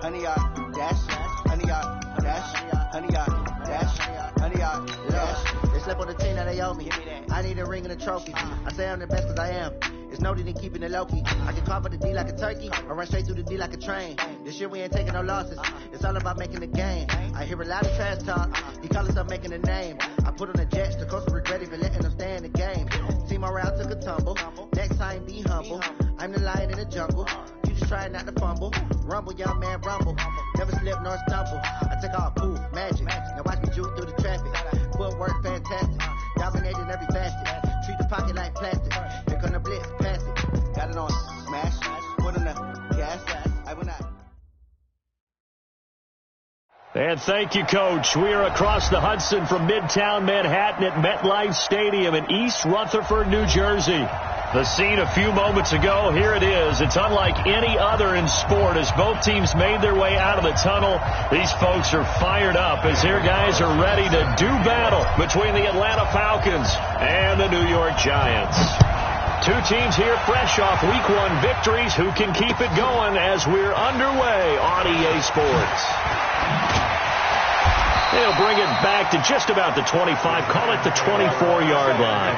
100 yard dash, 100 yard dash, 100 yard dash, 100 yard dash. They slip on the team that they owe me. I need a ring and a trophy. I say I'm the best cause I am. It's no need in keeping it low-key. I can cover the D like a turkey or run straight through the D like a train. This year we ain't taking no losses. It's all about making the game. I hear a lot of trash talk. He call himself making a name. I put on the Jets. The coach will regret even letting them stay in the game. Team morale took a tumble. Next time be humble. I'm the lion in the jungle. You just try not to fumble. Rumble, young man, rumble. Never slip nor stumble. I take all poof, magic. Now watch me juke through the traffic. Footwork fantastic. Dominating every facet. Treat the pocket like plastic. Here come the blitz, pass it. Got it on smash. Put on the gas. I will not. And thank you, Coach. We are across the Hudson from Midtown Manhattan at MetLife Stadium in East Rutherford, New Jersey. The scene a few moments ago, here it is. It's unlike any other in sport as both teams made their way out of the tunnel. These folks are fired up as their guys are ready to do battle between the Atlanta Falcons and the New York Giants. Two teams here fresh off Week 1 victories. Who can keep it going as we're underway on EA Sports? They'll bring it back to just about the 25. Call it the 24-yard line.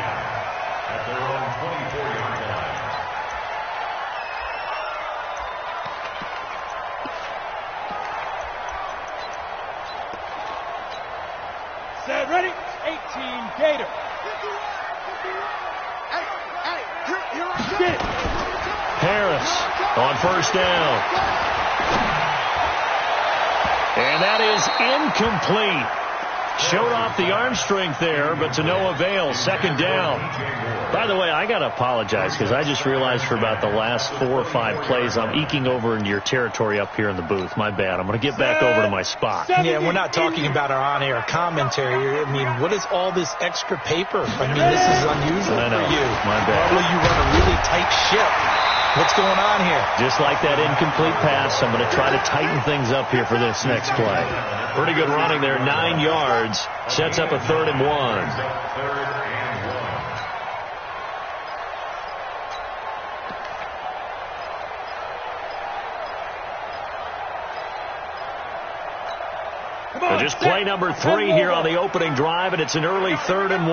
Set, ready? 18, Gator. Harris on first down. And that is incomplete. Showed off the arm strength there, but to no avail. Second down. By the way, I got to apologize because I just realized for about the last 4 or 5 plays, I'm eking over into your territory up here in the booth. My bad. I'm going to get back over to my spot. Yeah, we're not talking about our on-air commentary. I mean, what is all this extra paper? I mean, this is unusual for you. My bad. Probably you run a really tight ship. What's going on here? Just like that incomplete pass, I'm going to try to tighten things up here for this next play. Pretty good running there, 9 yards. Sets up a 3rd and 1. So just play number 3 here on the opening drive, and it's an early 3rd and 1.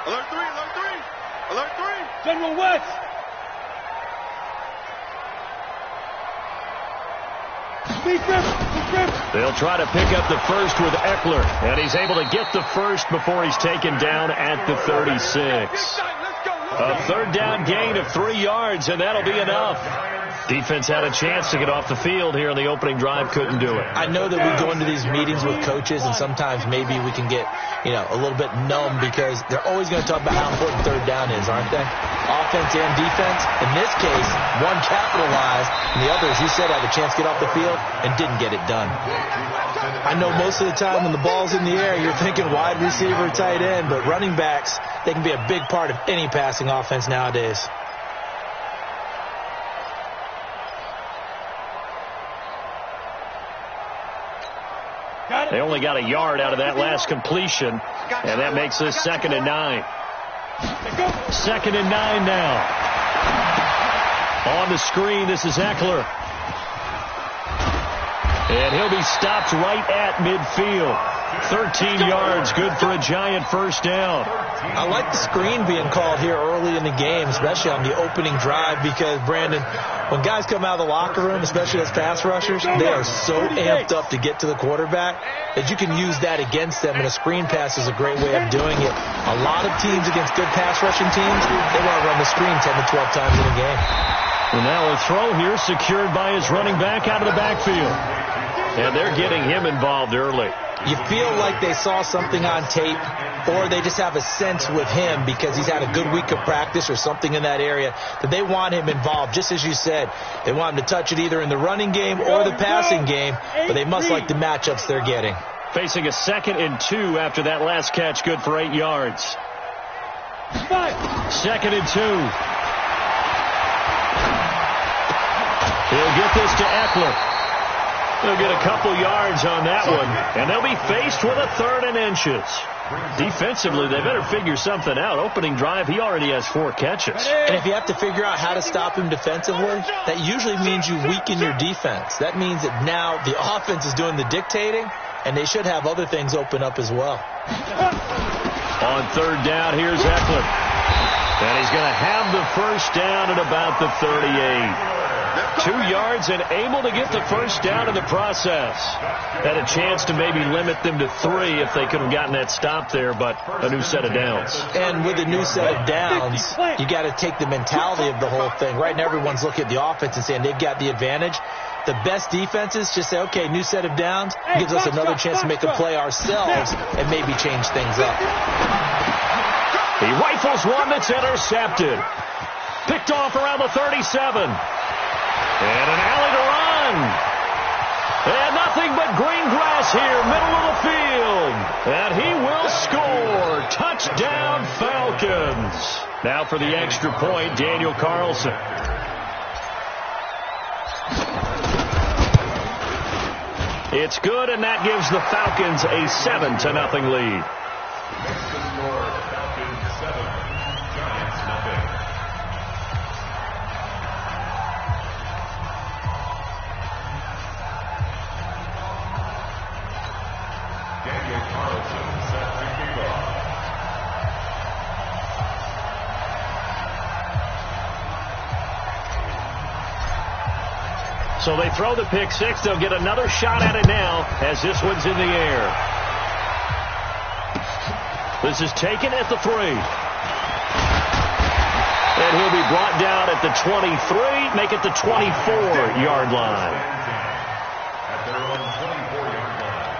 Alert 3, alert 3, alert 3. General West. They'll try to pick up the first with Eckler, and he's able to get the first before he's taken down at the 36. A 3rd down gain of 3 yards, and that'll be enough. Defense had a chance to get off the field here in the opening drive, couldn't do it. I know that we go into these meetings with coaches, and sometimes maybe we can get, a little bit numb because they're always going to talk about how important 3rd down is, aren't they? Offense and defense. In this case, one capitalized, and the other, as you said, had a chance to get off the field and didn't get it done. I know most of the time when the ball's in the air, you're thinking wide receiver, tight end, but running backs, they can be a big part of any passing offense nowadays. They only got a yard out of that last completion, and that makes this 2nd and 9. 2nd and 9 now. On the screen, this is Eckler. And he'll be stopped right at midfield. 13 yards, good for a Giant first down. I like the screen being called here early in the game, especially on the opening drive, because, Brandon, when guys come out of the locker room, especially as pass rushers, they are so amped up to get to the quarterback that you can use that against them, and a screen pass is a great way of doing it. A lot of teams against good pass rushing teams, they want to run the screen 10 to 12 times in a game. And now a throw here secured by his running back out of the backfield. And they're getting him involved early. You feel like they saw something on tape, or they just have a sense with him because he's had a good week of practice or something in that area that they want him involved. Just as you said, they want him to touch it either in the running game or the passing game, but they must like the matchups they're getting. Facing a 2nd and 2 after that last catch, good for 8 yards. 2nd and 2. He'll get this to Eckler. They'll get a couple yards on that one, and they'll be faced with a 3rd and inches. Defensively, they better figure something out. Opening drive, he already has 4 catches. And if you have to figure out how to stop him defensively, that usually means you weaken your defense. That means that now the offense is doing the dictating, and they should have other things open up as well. On 3rd down, here's Eckler. And he's going to have the first down at about the 38. 2 yards and able to get the first down in the process. Had a chance to maybe limit them to 3 if they could have gotten that stop there, but a new set of downs. And with a new set of downs, you got to take the mentality of the whole thing. Right now, everyone's looking at the offense and saying they've got the advantage. The best defenses just say, okay, new set of downs, gives us another chance to make a play ourselves and maybe change things up. He rifles one that's intercepted. Picked off around the 37. And an alley to run. And nothing but green grass here, middle of the field. And he will score. Touchdown, Falcons. Now for the extra point, Daniel Carlson. It's good, and that gives the Falcons a 7-0 lead. So they throw the pick 6. They'll get another shot at it now as this one's in the air. This is taken at the 3. And he'll be brought down at the 23, make it the 24-yard line. At their own 24-yard line.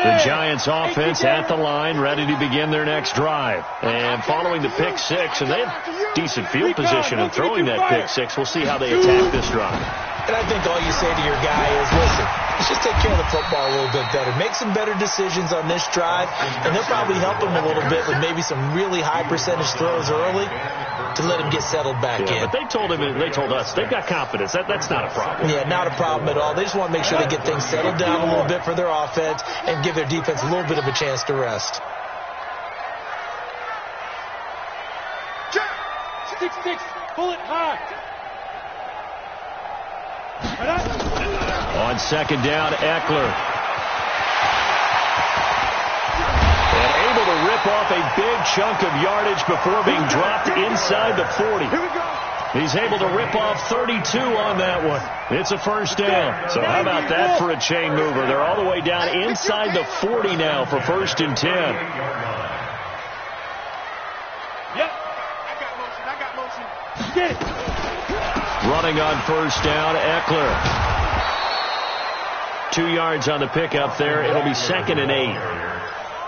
The Giants offense at the line, ready to begin their next drive. And following the pick 6, and they have decent field position in throwing that pick 6. We'll see how they attack this drive. And I think all you say to your guy is, listen, let's just take care of the football a little bit better. Make some better decisions on this drive, and they'll probably help him a little bit with maybe some really high percentage throws early to let him get settled back in. But they told us they've got confidence. That's not a problem. Yeah, not a problem at all. They just want to make sure they get things settled down a little bit for their offense and give their defense a little bit of a chance to rest. 6-6, pull it high. On 2nd down, Eckler. And able to rip off a big chunk of yardage before being dropped inside the 40. He's able to rip off 32 on that one. It's a first down. So how about that for a chain mover? They're all the way down inside the 40 now for 1st and 10. Running on 1st down, Eckler. 2 yards on the pickup there. It'll be 2nd and 8.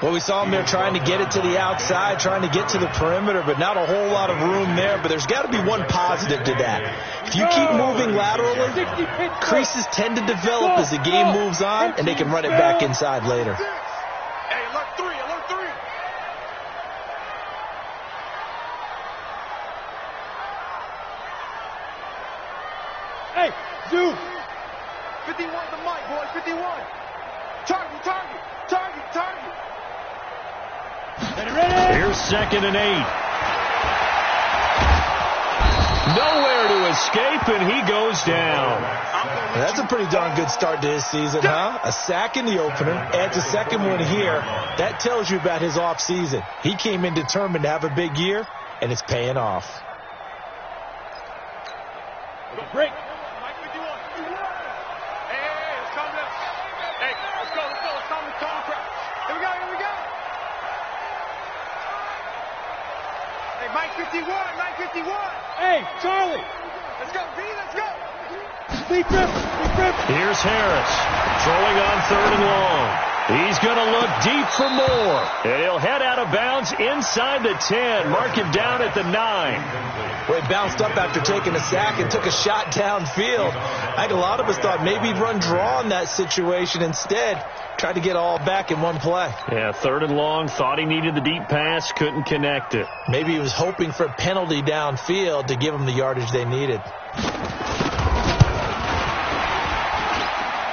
Well, we saw him there trying to get it to the outside, trying to get to the perimeter, but not a whole lot of room there. But there's got to be one positive to that. If you keep moving laterally, creases tend to develop as the game moves on, and they can run it back inside later. Hey, alert 3, alert 3. Hey, zoom. 51 the mic, boy, 51. Target, target, target, target. Ready? Here's 2nd and 8. Nowhere to escape, and he goes down. That's a pretty darn good start to his season, huh? A sack in the opener, adds a second one here. That tells you about his offseason. He came in determined to have a big year, and it's paying off. Break. Mike 51. Hey, let's calm down. Hey, let's go, let's calm the crowd. Here we go, here we go. Hey, Mike 51, Mike 51. Hey, Charlie. Let's go, B, let's go. Sleep rip. Here's Harris throwing on 3rd and long. He's going to look deep for more. And he'll head out of bounds inside the 10. Mark him down at the 9. Well, he bounced up after taking a sack and took a shot downfield. I think a lot of us thought maybe he'd run draw in that situation instead. Tried to get all back in one play. Yeah, 3rd and long. Thought he needed the deep pass. Couldn't connect it. Maybe he was hoping for a penalty downfield to give him the yardage they needed.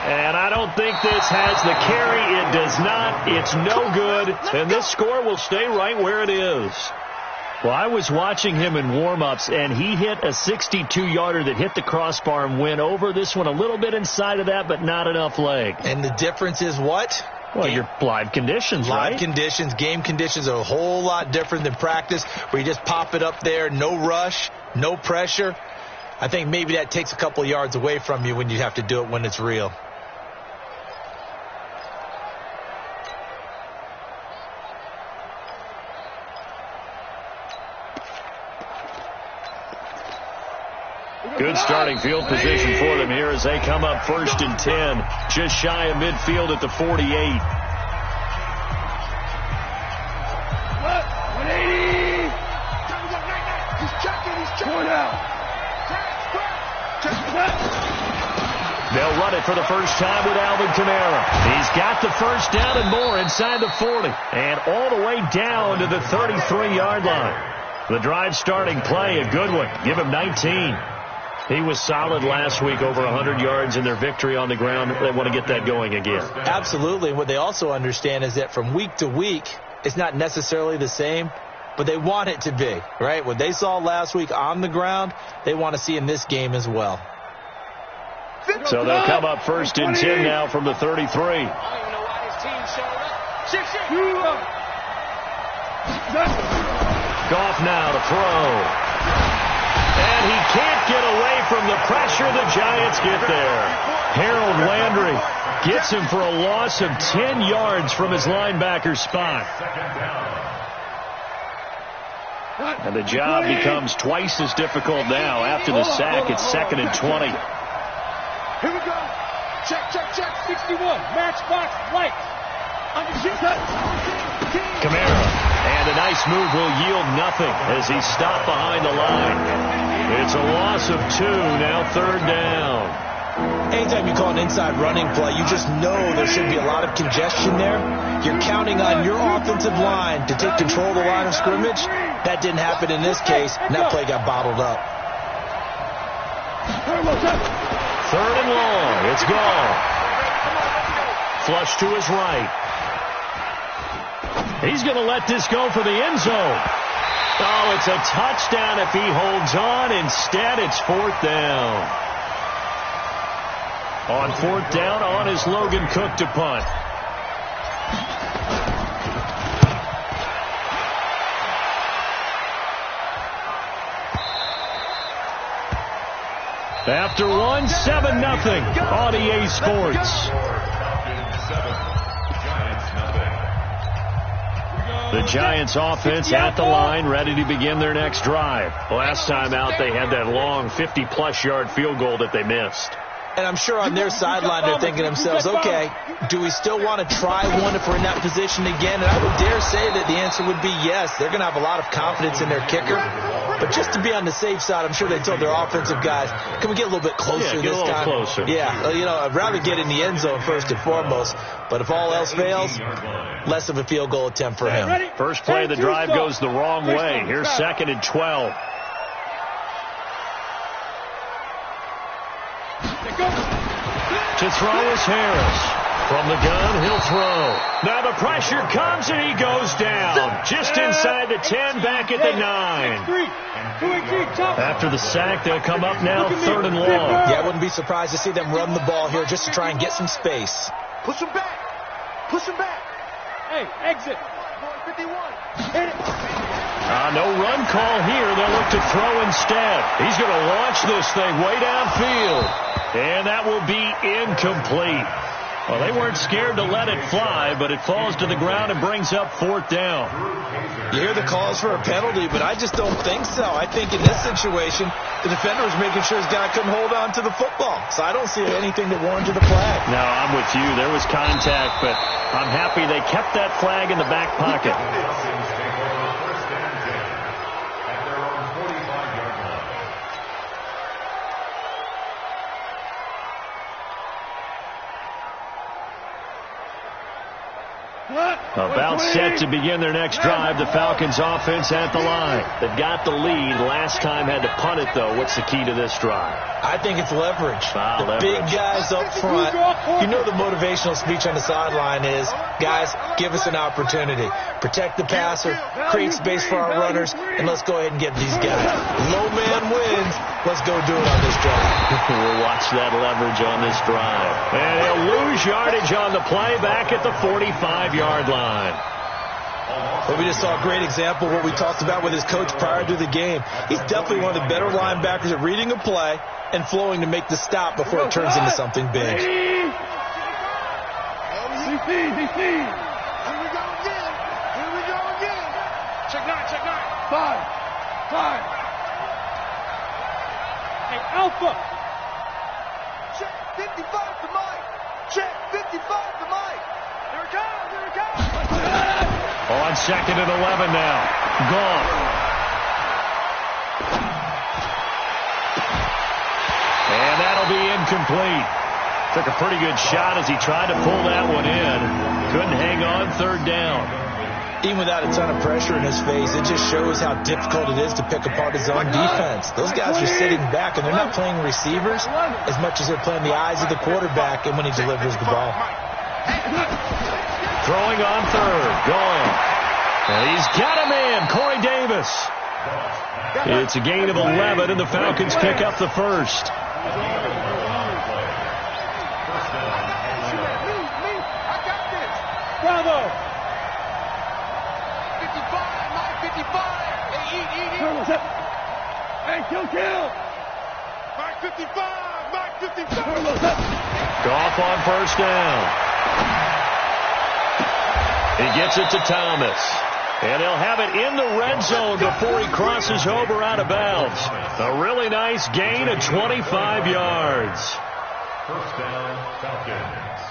And I don't think this has the carry. It does not. It's no good. And this score will stay right where it is. Well, I was watching him in warm-ups, and he hit a 62-yarder that hit the crossbar and went over. This one a little bit inside of that, but not enough leg. And the difference is what? Well, your live conditions, right? Live conditions, game conditions are a whole lot different than practice, where you just pop it up there, no rush, no pressure. I think maybe that takes a couple yards away from you when you have to do it when it's real. Good starting field position for them here as they come up 1st and 10, just shy of midfield at the 48. 180. He's checking. Going out. They'll run it for the first time with Alvin Kamara. He's got the first down and more inside the 40 and all the way down to the 33-yard line. The drive starting play, a good one. Give him 19. He was solid last week, over 100 yards in their victory on the ground. They want to get that going again. Absolutely. What they also understand is that from week to week, it's not necessarily the same, but they want it to be, right? What they saw last week on the ground, they want to see in this game as well. So they'll come up 1st and 10 now from the 33. I don't even know why his team showed up. Goff now to throw. And he can't get away from the pressure. The Giants get there. Harold Landry gets him for a loss of 10 yards from his linebacker spot. And the job becomes twice as difficult now. After the sack, it's 2nd and 20. Here we go. Check. 61. Matchbox light. Kamara. And a nice move will yield nothing as he's stopped behind the line. It's a loss of 2, now 3rd down. Anytime you call an inside running play, you just know there should be a lot of congestion there. You're counting on your offensive line to take control of the line of scrimmage. That didn't happen in this case, and that play got bottled up. 3rd and long. It's gone. Flush to his right. He's going to let this go for the end zone. Oh, it's a touchdown if he holds on. Instead, it's 4th down. On 4th down, on is Logan Cook to punt. After 1, 7-0 on EA Sports. The Giants offense at the line, ready to begin their next drive. Last time out, they had that long 50-plus yard field goal that they missed. And I'm sure on their sideline they're thinking to themselves, okay, do we still want to try one if we're in that position again? And I would dare say that the answer would be yes. They're going to have a lot of confidence in their kicker. But just to be on the safe side, I'm sure they told their offensive guys, can we get a little bit closer this time? Closer. Yeah, I'd rather get in the end zone first and foremost. But if all else fails, less of a field goal attempt for him. First play of the drive goes the wrong way. Here's 2nd and 12. To throw is Harris. From the gun, he'll throw. Now the pressure comes and he goes down. Just inside the 10, back at the 9. After the sack, they'll come up now 3rd and long. Yeah, I wouldn't be surprised to see them run the ball here just to try and get some space. Push him back. Hey, exit. 51. No run call here. They'll look to throw instead. He's going to launch this thing way downfield. And that will be incomplete. Well, they weren't scared to let it fly, but it falls to the ground and brings up 4th down. You hear the calls for a penalty, but I just don't think so. I think in this situation, the defender was making sure his guy couldn't hold on to the football. So I don't see anything that warranted a flag. No, I'm with you. There was contact, but I'm happy they kept that flag in the back pocket. About set to begin their next drive. The Falcons offense at the line. They've got the lead. Last time had to punt it, though. What's the key to this drive? I think it's leverage. The Leverage. big guys up front. You know the motivational speech on the sideline is, guys, give us an opportunity. Protect the passer, create space for our runners, and let's go ahead and get these guys. Low man wins. Let's go do it on this drive. We'll watch that leverage on this drive. And he'll lose yardage on the play back at the 45-yard line. But we just saw a great example of what we talked about with his coach prior to the game. He's definitely one of the better linebackers at reading a play and flowing to make the stop before it turns into something big. DC. Here we go again. Here we go again. Check 9, check 9. 5. Hey, Alpha. Check 55 to Mike. Check 55 to Mike. Here it comes, here it comes. On 2nd and 11 now. Gone. And that'll be incomplete. Took a pretty good shot as he tried to pull that one in. Couldn't hang on 3rd down. Even without a ton of pressure in his face, it just shows how difficult it is to pick apart his own defense. Those guys are sitting back, and they're not playing receivers as much as they're playing the eyes of the quarterback and when he delivers the ball. Throwing on 3rd. Going. And he's got a man, Corey Davis. It's a gain of 11, and the Falcons pick up the first. Bravo. 55, Mike 55. Hey, eat. Hey, kill. Mike 55, Mike 55. Goff on 1st down. He gets it to Thomas. And he'll have it in the red zone before he crosses over out of bounds. A really nice gain of 25 yards. 1st down, Falcons.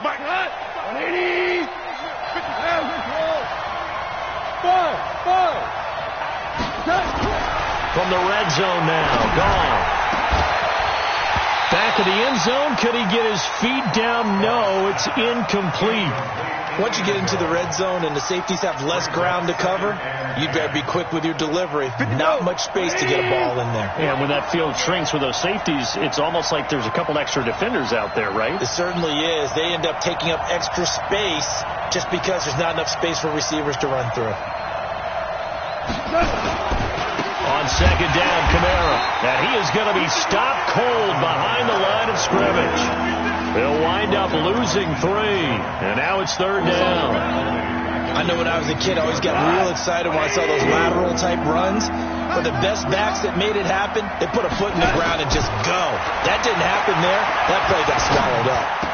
Mike, 180. 5. From the red zone now. Gone. Back of the end zone. Could he get his feet down? No, it's incomplete. Once you get into the red zone and the safeties have less ground to cover, you better be quick with your delivery. Not much space to get a ball in there. And when that field shrinks with those safeties, it's almost like there's a couple extra defenders out there, right? It certainly is. They end up taking up extra space just because there's not enough space for receivers to run through. On 2nd down, Kamara. And he is going to be stopped cold behind the line of scrimmage. They'll wind up losing 3. And now it's 3rd down. I know when I was a kid, I always got real excited when I saw those lateral type runs. For the best backs that made it happen, they put a foot in the ground and just go. That didn't happen there. That play got swallowed up.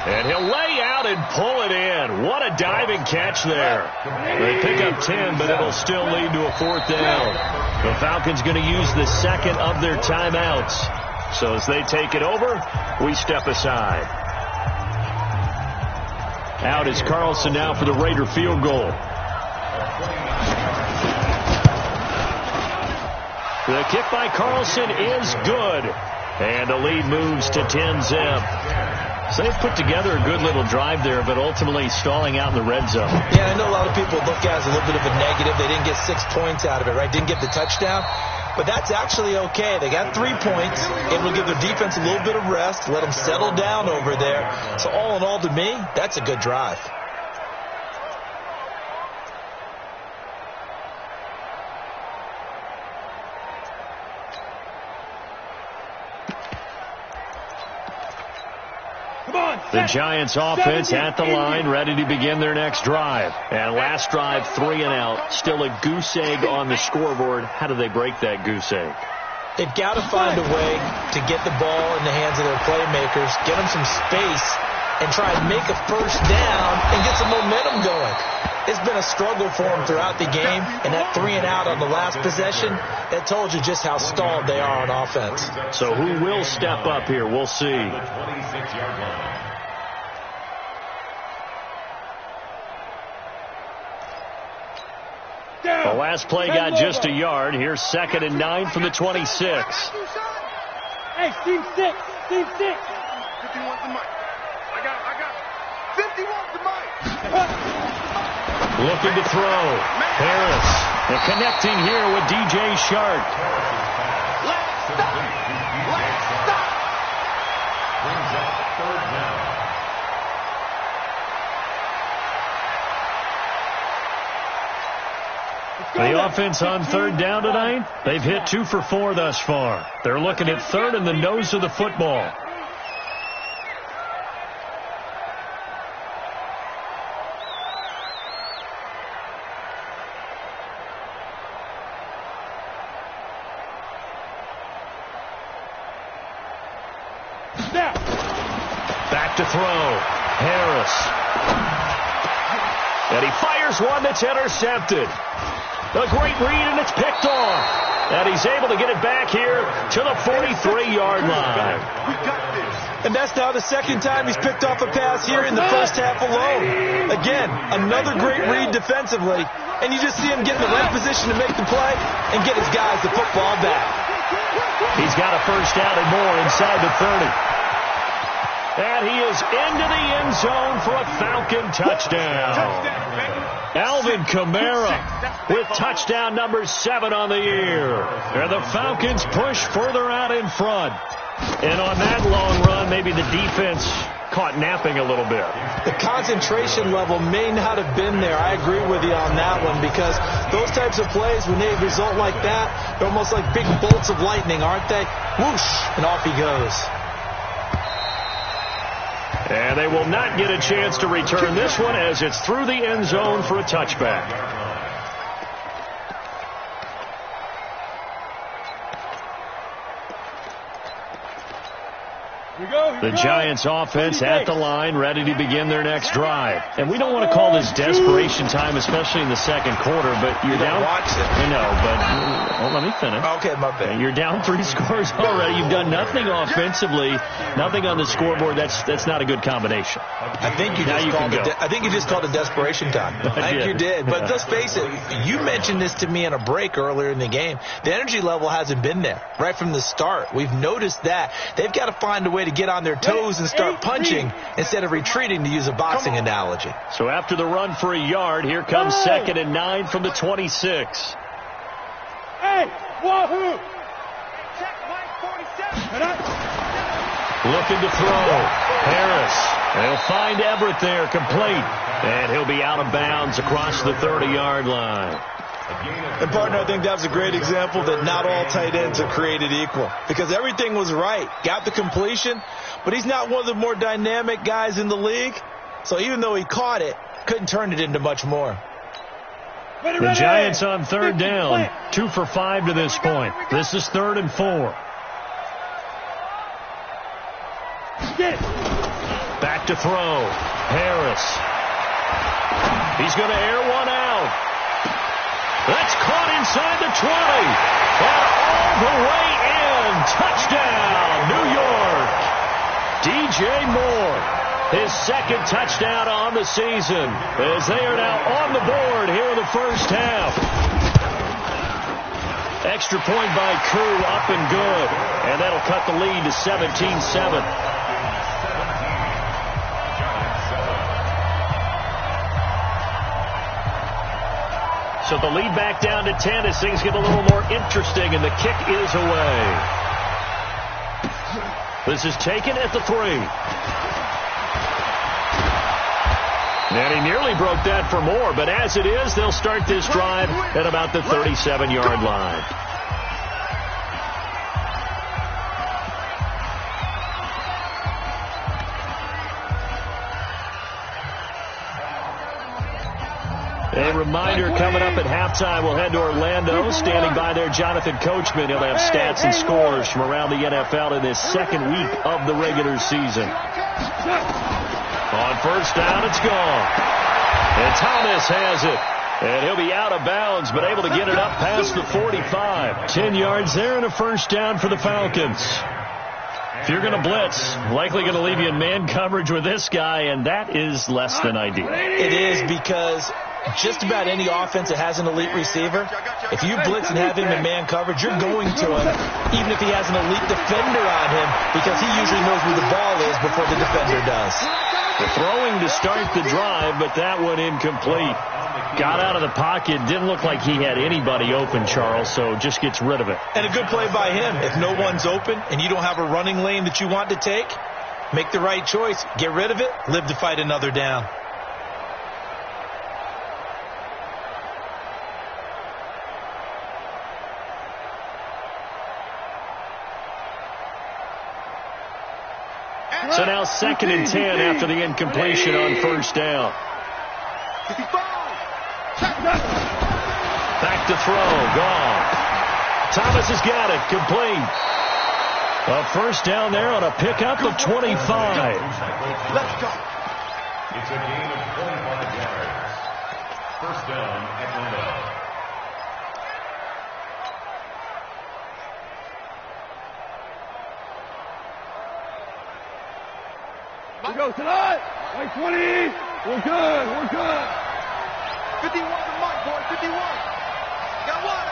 And he'll lay out and pull it in. What a diving catch there. They pick up 10, but it'll still lead to a 4th down. The Falcons going to use the 2nd of their timeouts. So as they take it over, we step aside. Out is Carlson now for the Raider field goal. The kick by Carlson is good. And the lead moves to 10-zip. So they've put together a good little drive there, but ultimately stalling out in the red zone. Yeah, I know a lot of people look at it as a little bit of a negative. They didn't get 6 points out of it, right? Didn't get the touchdown. But that's actually okay. They got 3 points. It will give their defense a little bit of rest, let them settle down over there. So all in all, to me, that's a good drive. The Giants offense at the line, ready to begin their next drive. And last drive, 3 and out. Still a goose egg on the scoreboard. How do they break that goose egg? They've got to find a way to get the ball in the hands of their playmakers, get them some space, and try and make a 1st down and get some momentum going. It's been a struggle for them throughout the game, and that 3 and out on the last possession, that told you just how stalled they are on offense. So who will step up here? We'll see. The 26-yard line. The last play got just a yard. Here's 2nd and 9 from the 26. Hey, team 6. 51 to Mike. I got it. 51's the mic. Looking to throw. Harris. And connecting here with DJ Shark. Let's stop. Let's stop. Brings up third down. The offense on third down tonight, they've hit 2 for 4 thus far. They're looking at third and the nose of the football. Back to throw. Harris. And he fires one that's intercepted. A great read, and it's picked off. And he's able to get it back here to the 43-yard line. We got this. And that's now the second time he's picked off a pass here in the first half alone. Again, another great read defensively. And you just see him get in the right position to make the play and get his guys the football back. He's got a first down and more inside the 30. And he is into the end zone for a Falcon touchdown. Alvin Kamara with touchdown number 7 on the year. And the Falcons push further out in front. And on that long run, maybe the defense caught napping a little bit. The concentration level may not have been there. I agree with you on that one, because those types of plays, when they result like that, they're almost like big bolts of lightning, aren't they? Whoosh, and off he goes. And they will not get a chance to return this one as it's through the end zone for a touchback. The Giants offense at the line, ready to begin their next drive. And we don't want to call this desperation time, especially in the second quarter, but you're down. Watch it. I know, but let me finish. Okay, my bad. You're down 3 scores already. You've done nothing offensively, nothing on the scoreboard. That's not a good combination. I think you just called it desperation time. I think you did. But let's face it, you mentioned this to me in a break earlier in the game. The energy level hasn't been there right from the start. We've noticed that. They've got to find a way to get on their toes and start punching instead of retreating, to use a boxing analogy. So after the run for a yard, here comes 2nd and 9 from the 26. Hey, wahoo! Looking to throw. Harris. And he'll find Everett there, complete. And he'll be out of bounds across the 30-yard line. And, partner, I think that was a great example that not all tight ends are created equal, because everything was right. Got the completion, but he's not one of the more dynamic guys in the league. So even though he caught it, couldn't turn it into much more. The Giants on third down, 2 for 5 to this point. This is 3rd and 4. Back to throw. Harris. He's going to air one out. That's caught inside the 20. And all the way in. Touchdown, New York. DJ Moore, his 2nd touchdown on the season, as they are now on the board here in the first half. Extra point by Crew, up and good. And that'll cut the lead to 17-7. So the lead back down to 10 as things get a little more interesting, and the kick is away. This is taken at the 3. And he nearly broke that for more, but as it is, they'll start this drive at about the 37-yard line. A reminder, coming up at halftime, we'll head to Orlando. Standing by there, Jonathan Coachman. He'll have stats and scores from around the NFL in this 2nd week of the regular season. On first down, it's gone. And Thomas has it. And he'll be out of bounds, but able to get it up past the 45. 10 yards there and a first down for the Falcons. If you're going to blitz, likely going to leave you in man coverage with this guy, and that is less than ideal. It is, because just about any offense that has an elite receiver, if you blitz and have him in man coverage, you're going to him, even if he has an elite defender on him, because he usually knows where the ball is before the defender does. The throwing to start the drive, but that one incomplete. Got out of the pocket. Didn't look like he had anybody open, Charles, so just gets rid of it. And a good play by him. If no one's open and you don't have a running lane that you want to take, make the right choice. Get rid of it. Live to fight another down. So now 2nd and 10 after the incompletion on first down. Back to throw. Gone. Thomas has got it. Complete. A first down there on a pickup of 25. Let's go. It's a gain of 25 yards. First down Atlanta. We go tonight. Like 20. We're good. We're good. 51 to Mike, boy. 51. I got one.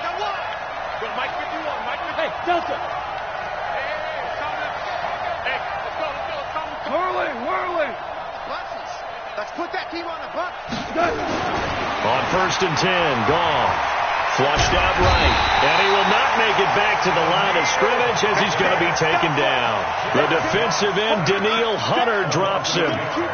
Go, Mike 51. Mike 51. Hey, Delta. Hey, coming. Hey, let's go. Whirling. Let's put that team on the bus. On first and 10, gone. Flushed out right. And he will not make it back to the line of scrimmage as he's going to be taken down. The defensive end, Daniil Hunter, drops him.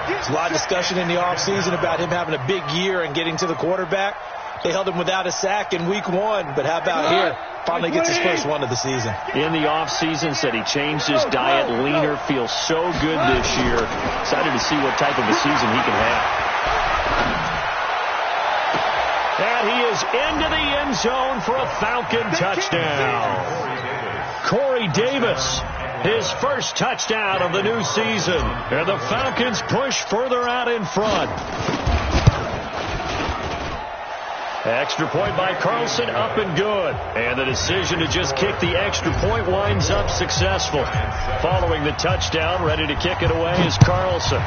There's a lot of discussion in the offseason about him having a big year and getting to the quarterback. They held him without a sack in week 1, but how about here? Finally gets his first one of the season. In the offseason, said he changed his diet, leaner, feels so good this year. Excited to see what type of a season he can have. And he is into the end zone for a Falcon touchdown. Corey Davis, his first touchdown of the new season. And the Falcons push further out in front. Extra point by Carlson, up and good. And the decision to just kick the extra point winds up successful. Following the touchdown, ready to kick it away is Carlson.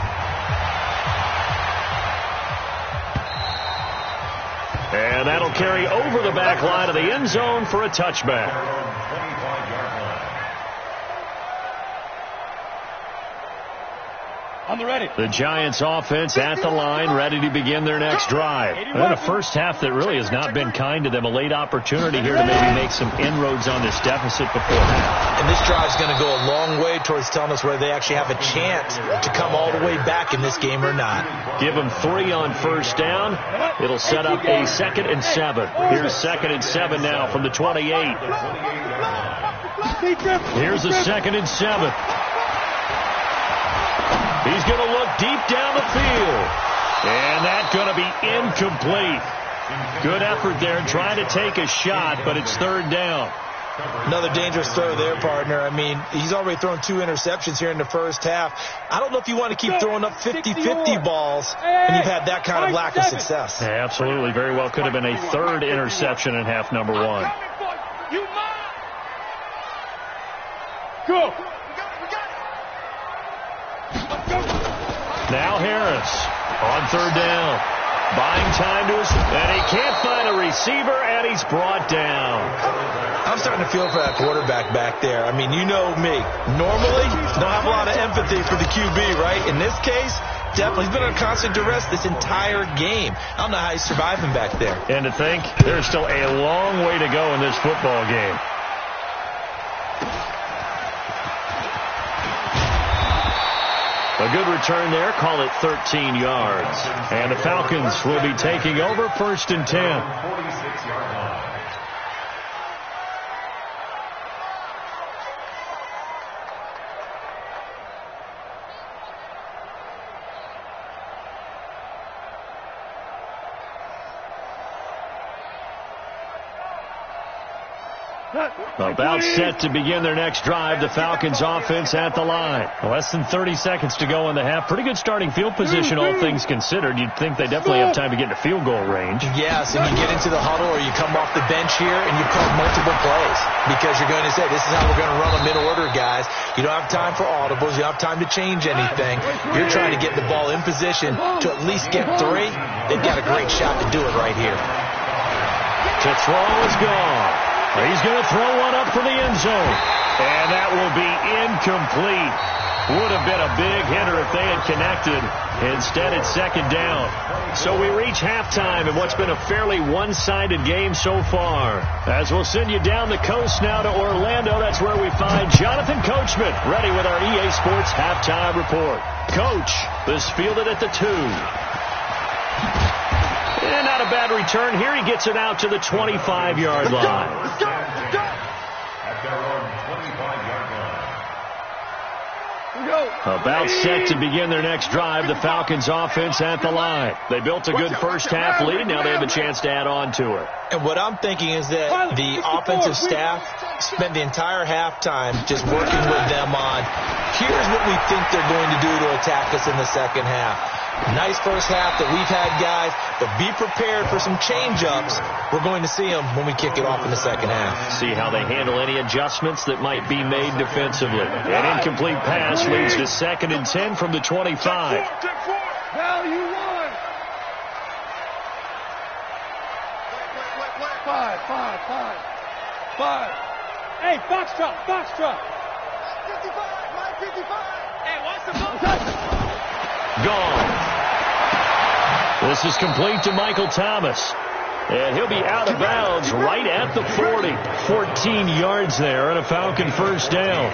And that'll carry over the back line of the end zone for a touchback. On the ready. The Giants offense at the line, ready to begin their next drive. And a first half that really has not been kind to them. A late opportunity here to maybe make some inroads on this deficit before half. And this drive's going to go a long way towards telling us whether they actually have a chance to come all the way back in this game or not. Give them 3 on first down. It'll set up a 2nd and 7. Here's 2nd and 7 now from the 28. Here's a 2nd and 7. He's going to look deep down the field. And that's going to be incomplete. Good effort there trying to take a shot, but it's 3rd down. Another dangerous throw there, partner. I mean, he's already thrown 2 interceptions here in the first half. I don't know if you want to keep throwing up 50-50 balls when you've had that kind of lack of success. Yeah, absolutely. Very well could have been a 3rd interception in half number 1. Go. Now Harris on 3rd down. Buying time to us, and he can't find a receiver, and he's brought down. I'm starting to feel for that quarterback back there. I mean, you know me. Normally, don't have a lot of empathy for the QB, right? In this case, definitely. He's been under constant duress this entire game. I don't know how he's surviving back there. And to think, there's still a long way to go in this football game. A good return there. Call it 13 yards. And the Falcons will be taking over 1st and 10. 46-yard line. About set to begin their next drive. The Falcons offense at the line. Less than 30 seconds to go in the half. Pretty good starting field position, all things considered. You'd think they definitely have time to get into field goal range. Yes, and you get into the huddle or you come off the bench here and you call multiple plays because you're going to say, this is how we're going to run them in order, guys. You don't have time for audibles. You don't have time to change anything. You're trying to get the ball in position to at least get 3. They've got a great shot to do it right here. To throw is gone. He's going to throw one up for the end zone. And that will be incomplete. Would have been a big hitter if they had connected. Instead, it's second down. So we reach halftime in what's been a fairly one-sided game so far. As we'll send you down the coast now to Orlando, that's where we find Jonathan Coachman, ready with our EA Sports halftime report. Coach, this fielded at the 2. And not a bad return here. He gets it out to the 25-yard line. At their own 25-yard line. About set to begin their next drive. The Falcons offense at the line. They built a good first half lead. Now they have a chance to add on to it. And what I'm thinking is that the offensive staff spent the entire halftime just working with them on, here's what we think they're going to do to attack us in the second half. Nice first half that we've had, guys, but be prepared for some change-ups. We're going to see them when we kick it off in the second half. See how they handle any adjustments that might be made defensively. An incomplete pass leads to 2nd and 10 from the 25. Now you won. 5. Hey, Foxtrot. 55. My 55. Hey, what's the ball? Gone. This is complete to Michael Thomas. And he'll be out of bounds right at the 40. 14 yards there and a Falcon first down.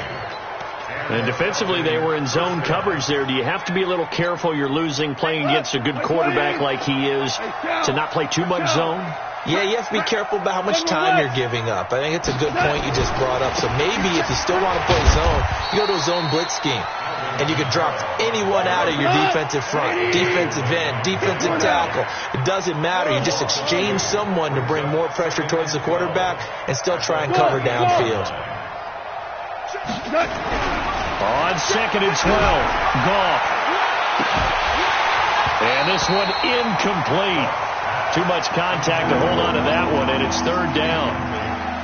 And defensively, they were in zone coverage there. Do you have to be a little careful? You're losing playing against a good quarterback like he is to not play too much zone? Yeah, you have to be careful about how much time you're giving up. I think it's a good point you just brought up. So maybe if you still want to play zone, you go to a zone blitz scheme. And you can drop anyone out of your defensive front, defensive end, defensive tackle. It doesn't matter. You just exchange someone to bring more pressure towards the quarterback and still try and cover downfield. On 2nd and 12, Goff. And this one incomplete. Too much contact to hold on to that one, and it's 3rd down.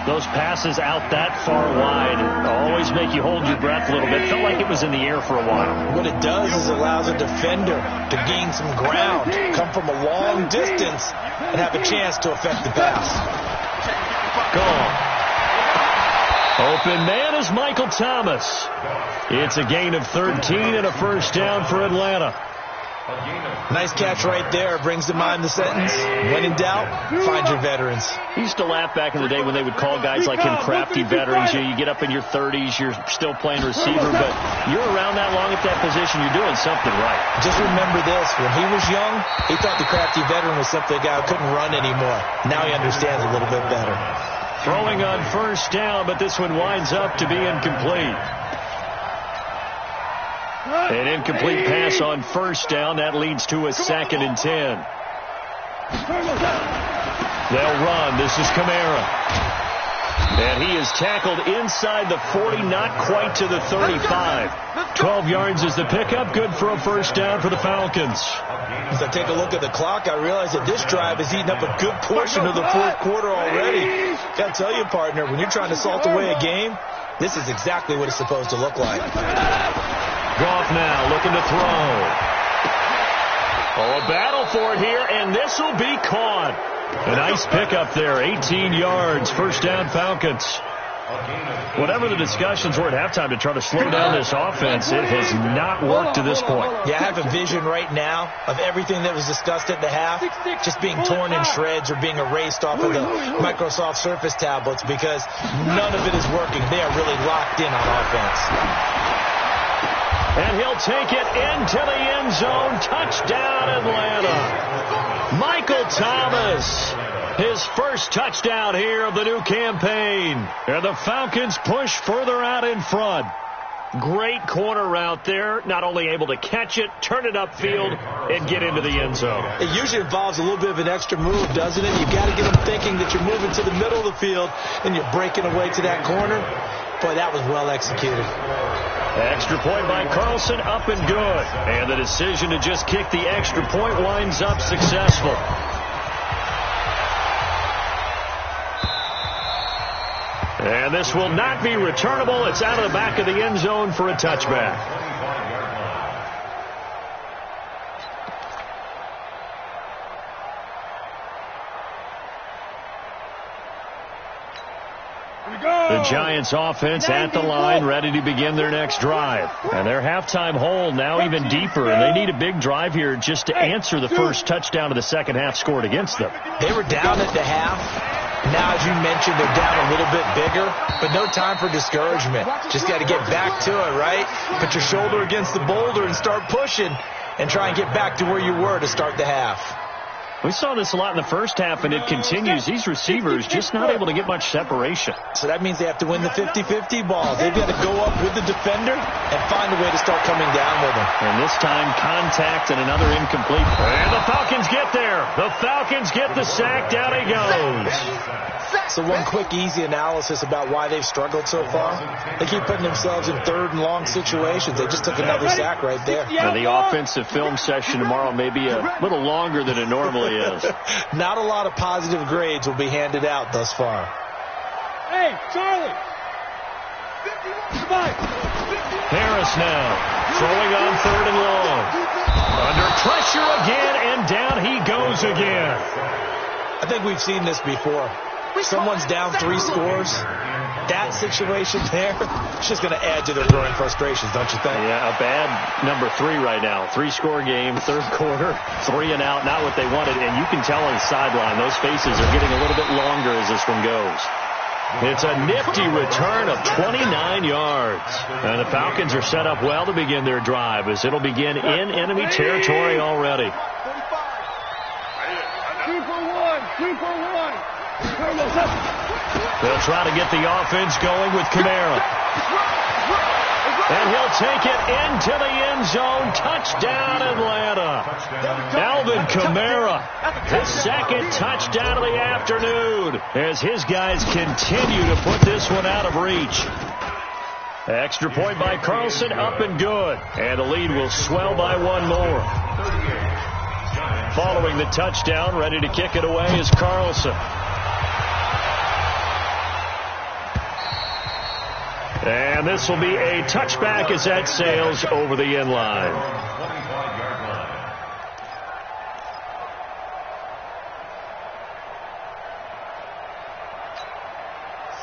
Those passes out that far wide always make you hold your breath a little bit. Felt like it was in the air for a while. What it does is allows a defender to gain some ground, come from a long distance, and have a chance to affect the pass. Gone. Open man is Michael Thomas. It's a gain of 13 and a first down for Atlanta. Nice catch right there. Brings to mind the sentence, when in doubt, find your veterans. He used to laugh back in the day when they would call guys like him crafty veterans. You get up in your 30s, you're still playing receiver, but you're around that long at that position, you're doing something right. Just remember this, when he was young, he thought the crafty veteran was simply a guy who couldn't run anymore. Now he understands a little bit better. Throwing on first down, but this one winds up to be incomplete. An incomplete pass on first down. That leads to a 2nd and 10. They'll run. This is Kamara. And he is tackled inside the 40, not quite to the 35. 12 yards is the pickup. Good for a first down for the Falcons. As I take a look at the clock, I realize that this drive has eaten up a good portion of the 4th quarter already. Got to tell you, partner, when you're trying to salt away a game, this is exactly what it's supposed to look like. Goff now looking to throw. Oh, a battle for it here, and this will be caught. A nice pickup there, 18 yards, first down Falcons. Whatever the discussions were at halftime to try to slow down this offense, it has not worked to this point. Yeah, I have a vision right now of everything that was discussed at the half just being torn in shreds or being erased off of the Microsoft Surface tablets because none of it is working. They are really locked in on offense. And he'll take it into the end zone. Touchdown, Atlanta. Michael Thomas, his first touchdown here of the new campaign. And the Falcons push further out in front. Great corner route there. Not only able to catch it, turn it upfield, and get into the end zone. It usually involves a little bit of an extra move, doesn't it? You've got to get them thinking that you're moving to the middle of the field and you're breaking away to that corner. Boy, that was well executed. Extra point by Carlson, up and good. And the decision to just kick the extra point winds up successful. And this will not be returnable. It's out of the back of the end zone for a touchback. The Giants offense at the line, ready to begin their next drive. And their halftime hole now even deeper, and they need a big drive here just to answer the first touchdown of the second half scored against them. They were down at the half. Now, as you mentioned, they're down a little bit bigger, but no time for discouragement. Just got to get back to it, right? Put your shoulder against the boulder and start pushing and try and get back to where you were to start the half. We saw this a lot in the first half, and it continues. These receivers just not able to get much separation. So that means they have to win the 50-50 ball. They've got to go up with the defender and find a way to start coming down with him. And this time, contact and another incomplete. And the Falcons get there. The Falcons get the sack. Down he goes. So one quick, easy analysis about why they've struggled so far. They keep putting themselves in third and long situations. They just took another sack right there. And the offensive film session tomorrow may be a little longer than it normally is. Not a lot of positive grades will be handed out thus far. Hey, Charlie. Harris now throwing on third and long. Under pressure again, and down he goes again. I think we've seen this before. Someone's down 3 scores. That situation there, it's just going to add to their growing frustrations, don't you think? Yeah, a bad number 3 right now. 3-score game, third quarter, 3 and out, not what they wanted. And you can tell on the sideline, those faces are getting a little bit longer as this one goes. It's a nifty return of 29 yards. And the Falcons are set up well to begin their drive as it'll begin in enemy territory already. 2 for 1. 2 for 1. They'll try to get the offense going with Kamara. And he'll take it into the end zone. Touchdown, Atlanta. Alvin Kamara, his second touchdown of the afternoon as his guys continue to put this one out of reach. Extra point by Carlson, up and good. And the lead will swell by 1 more. Following the touchdown, ready to kick it away is Carlson. And this will be a touchback as that sails over the end line.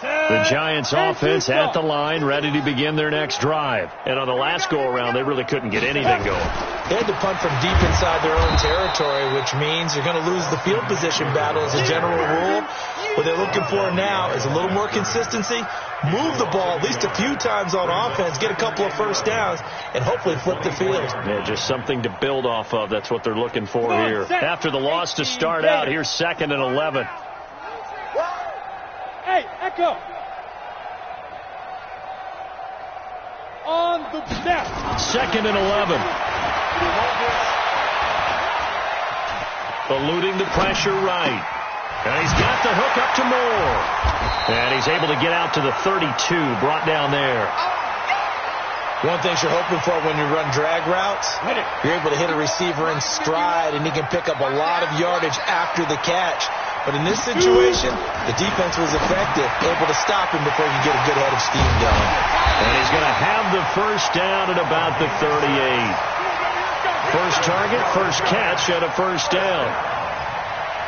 The Giants offense at the line, ready to begin their next drive. And on the last go-around, they really couldn't get anything going. They had to punt from deep inside their own territory, which means you're going to lose the field position battle as a general rule. What they're looking for now is a little more consistency, move the ball at least a few times on offense, get a couple of first downs, and hopefully flip the field. Yeah, just something to build off of. That's what they're looking for here. After the loss to start out, here's 2nd and 11. Hey, Echo. On the snap. 2nd and 11. Eluding the pressure right. And he's got the hook up to Moore. And he's able to get out to the 32, brought down there. One thing you're hoping for when you run drag routes, you're able to hit a receiver in stride, and he can pick up a lot of yardage after the catch. But in this situation, the defense was effective, able to stop him before you get a good head of steam going. And he's going to have the first down at about the 38. First target, first catch, and a first down.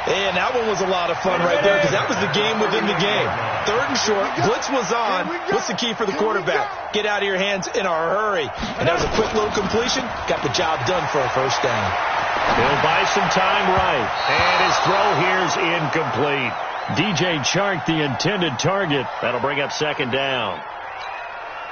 And that one was a lot of fun right there because that was the game within the game. 3rd and short, blitz was on. What's the key for the quarterback? Get out of your hands in a hurry. And that was a quick little completion. Got the job done for a first down. He'll buy some time right. And his throw here's incomplete. DJ Chark, the intended target. That'll bring up 2nd down.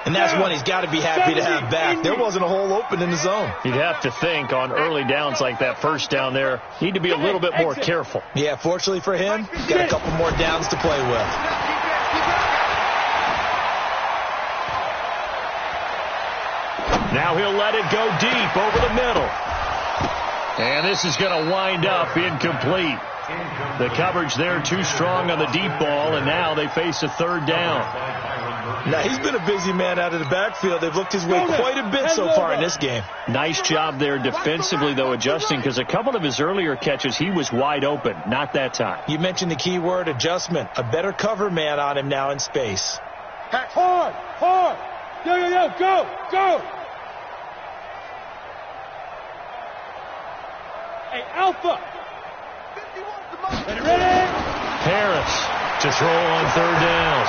And that's one he's got to be happy to have back. There wasn't a hole open in the zone. You'd have to think on early downs like that first down there, need to be a little bit more careful. Yeah, fortunately for him, got a couple more downs to play with. Now he'll let it go deep over the middle. And this is going to wind up incomplete. The coverage there too strong on the deep ball, and now they face a third down. Now, he's been a busy man out of the backfield. They've looked his way quite a bit so far in this game. Nice job there defensively, though, adjusting, because a couple of his earlier catches, he was wide open. Not that time. You mentioned the key word, adjustment. A better cover man on him now in space. Hard. Yo, go. Hey, Alpha. Ready? Harris to throw on third down.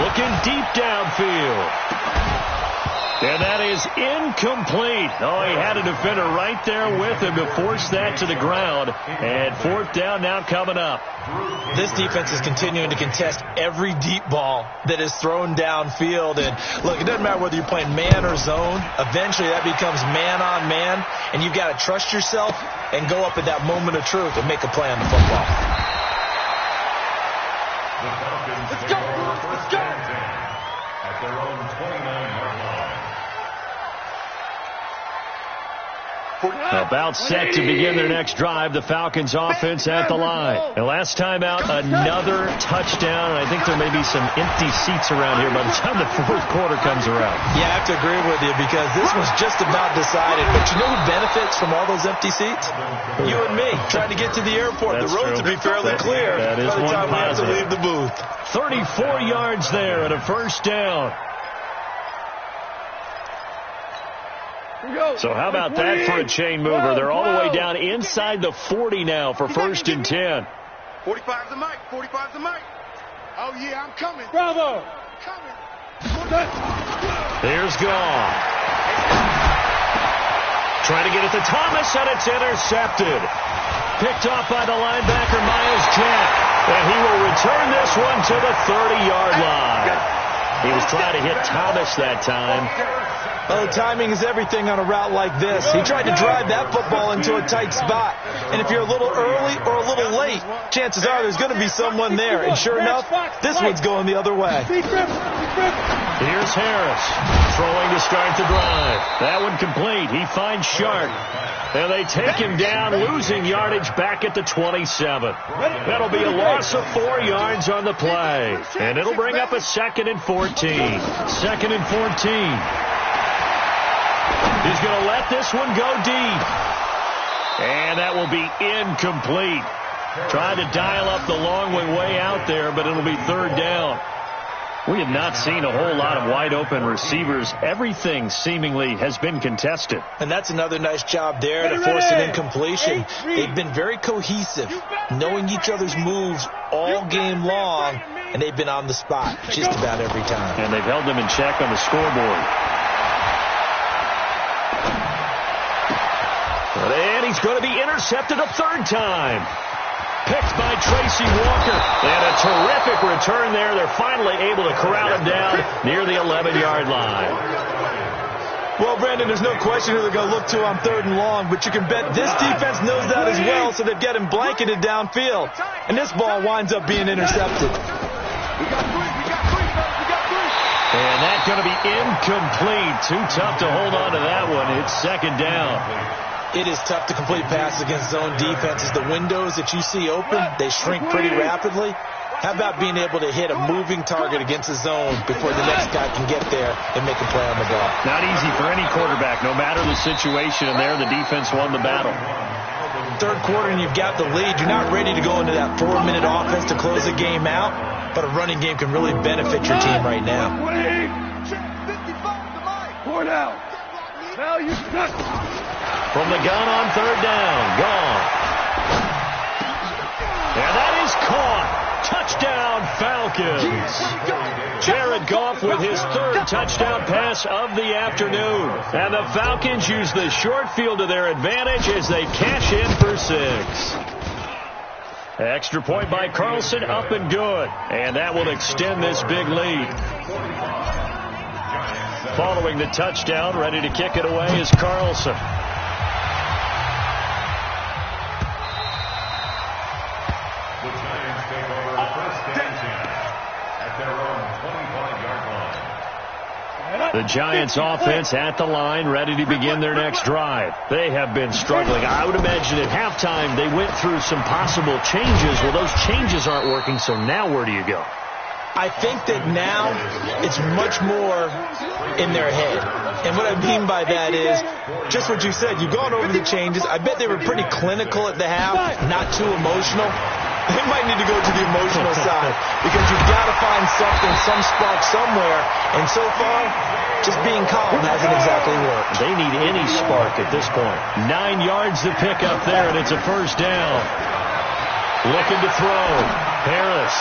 Looking deep downfield. And that is incomplete. Oh, he had a defender right there with him to force that to the ground. And fourth down now coming up. This defense is continuing to contest every deep ball that is thrown downfield. And look, it doesn't matter whether you're playing man or zone. Eventually that becomes man on man. And you've got to trust yourself and go up at that moment of truth and make a play on the football. Let's go. At their own 29-yard line. About set to begin their next drive. The Falcons offense at the line. And last time out, another touchdown. And I think there may be some empty seats around here by the time the fourth quarter comes around. Yeah, I have to agree with you because this was just about decided. But you know who benefits from all those empty seats? You and me, trying to get to the airport. That's the roads true. will be fairly clear that is by the time we have to leave the booth. 34 yards there and a first down. So how about that for a chain mover? They're all the way down inside the 40 now for first and 10. 45's the mic. Oh, yeah, I'm coming. Bravo. Coming. There's Gone. Trying to get it to Thomas, and it's intercepted. Picked off by the linebacker, Miles Jack. And he will return this one to the 30-yard line. He was trying to hit Thomas that time. Oh, timing is everything on a route like this. He tried to drive that football into a tight spot. And if you're a little early or a little late, chances are there's going to be someone there. And sure enough, this one's going the other way. Here's Harris throwing to start the drive. That one complete. He finds Sharp. And they take him down, losing yardage back at the 27. That'll be a loss of 4 yards on the play. And it'll bring up a 2nd and 14. 2nd and 14. He's going to let this one go deep. And that will be incomplete. Trying to dial up the long way out there, but it'll be third down. We have not seen a whole lot of wide open receivers. Everything seemingly has been contested. And that's another nice job there to force an incompletion. They've been very cohesive, knowing each other's moves all game long, and they've been on the spot just about every time. And they've held them in check on the scoreboard. And he's going to be intercepted a third time. Picked by Tracy Walker. And a terrific return there. They're finally able to corral him down near the 11-yard line. Well, Brandon, there's no question who they're going to look to on third and long, but you can bet this defense knows that as well, so they've got him blanketed downfield. And this ball winds up being intercepted. And that's going to be incomplete. Too tough to hold on to that one. It's second down. It is tough to complete passes against zone defenses. The windows that you see open, they shrink pretty rapidly. How about being able to hit a moving target against the zone before the next guy can get there and make a play on the ball? Not easy for any quarterback, no matter the situation, and there the defense won the battle. Third quarter and you've got the lead. You're not ready to go into that 4-minute offense to close the game out, but a running game can really benefit your team right now. Now you stuck. From the gun on third down. Gone. And that is caught. Touchdown, Falcons. Jared Goff with his third touchdown pass of the afternoon. And the Falcons use the short field to their advantage as they cash in for 6. Extra point by Carlson, up and good. And that will extend this big lead. Following the touchdown, ready to kick it away is Carlson. The Giants offense at the line, ready to begin their next drive. They have been struggling. I would imagine at halftime they went through some possible changes. Well, those changes aren't working, so now where do you go? I think that now it's much more in their head. And what I mean by that is just what you said. You've gone over the changes. I bet they were pretty clinical at the half, not too emotional. They might need to go to the emotional side because you've got to find something, some spark somewhere. And so far, just being calm hasn't exactly worked. They need any spark at this point. 9 yards to pick up there, and it's a first down. Looking to throw. Harris.